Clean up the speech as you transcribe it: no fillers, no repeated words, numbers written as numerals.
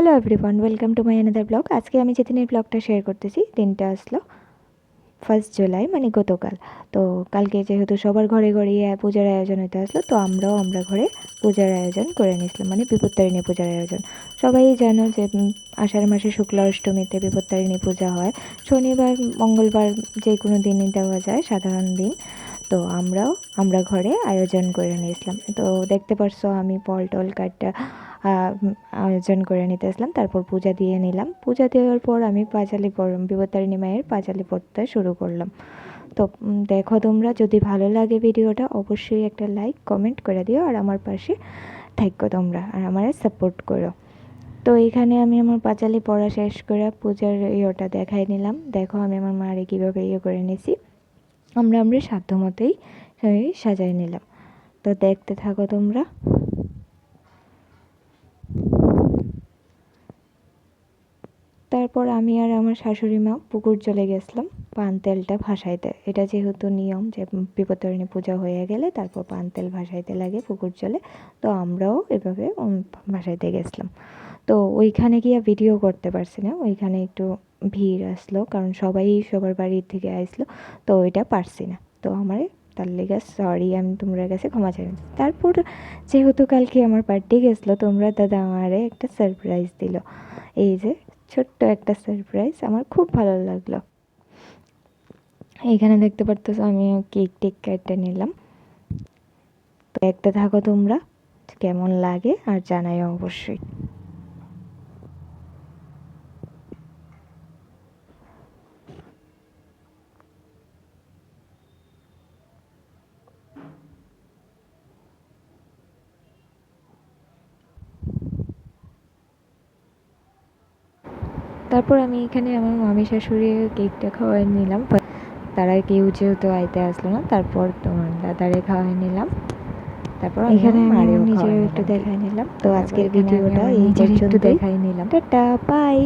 Hello everyone, welcome to my another blog. আজকে আমি যে দিনের ব্লগটা শেয়ার করতেছি, দিনটা আসলো 1 জুলাই, মানে গতকাল। তো কালকে যেহেতু সবার ঘরে ঘরে পূজার আয়োজন হতে আসলো, তো আমরা ঘরে পূজার আয়োজন করে নিয়েছিলাম, মানে বিপত্তারিণী পূজার আয়োজন। সবাই জানো যে আষাঢ় মাসে শুক্লা অষ্টমীতে বিপত্তারিণী পূজা হয়। শনিবার মঙ্গলবার যে কোনো দিনই দেওয়া যায়, সাধারণ দিন। তো আমরা ঘরে আয়োজন করে নিয়েছিলাম। তো দেখতে পারছো আমি ফল টল কাটটা আয়োজন করে নিতে আসলাম, তারপর পূজা দিয়ে নিলাম। পূজা দেওয়ার পর আমি পাঁচালি বিপত্তারিণী মায়ের পাঁচালি পড়তে শুরু করলাম। তো দেখো, তোমরা যদি ভালো লাগে ভিডিওটা অবশ্যই একটা লাইক কমেন্ট করে দিও, আর আমার পাশে থাকো তোমরা, আর আমার সাপোর্ট করো। তো এইখানে আমি আমার পাঁচালি পড়া শেষ করে পূজার ইয়েটা দেখাই নিলাম। দেখো আমি আমার মারে কীভাবে করে নিয়েছি। আমরা সাধ্য মতোই সাজাই নিলাম। তো দেখতে থাকো তোমরা। তারপর আমি আর আমার শাশুড়ি মা পুকুর চলে গেছিলাম পান তেলটা ভাসাইতে। এটা যেহেতু নিয়ম যে বিপত্তারিণী পূজা হয়ে গেলে তারপর পান তেল ভাসাইতে লাগে পুকুর জলে। তো আমরাও এভাবে ভাসাইতে গেছিলাম। তো ওইখানে গিয়ে ভিডিও করতে পারছি না, ওইখানে একটু ভিড় আসলো, কারণ সবাই সবার বাড়ির থেকে আসলো। তো ওইটা পারছি না। তো আমার তার লেগে সরি, আমি তোমরা কাছে ক্ষমা চাই। তারপর যেহেতু কালকে আমার বার্থডে গেছিলো, তোমরা দাদা আমারে একটা সারপ্রাইজ দিল। এই যে ছোট্ট একটা সারপ্রাইজ, আমার খুব ভালো লাগলো। এখানে দেখতে পারতেছো আমি কেক টেক কেটে নিলাম। তো দেখতে থাকো তোমরা, কেমন লাগে আর জানাইও অবশ্যই। তারপর আমি এখানে আমার মামি শাশুড়ি কেকটা খাওয়াই নিলাম। তারা কেউ যেহেতু আইতে আসলো না, তারপর তোমার দাদারে খাওয়াই নিলাম। তারপর এখানে আমি নিজের একটু দেখাই নিলাম। তো আজকের ভিডিওটা এই পর্যন্ত দেখাই নিলাম। Tata, by.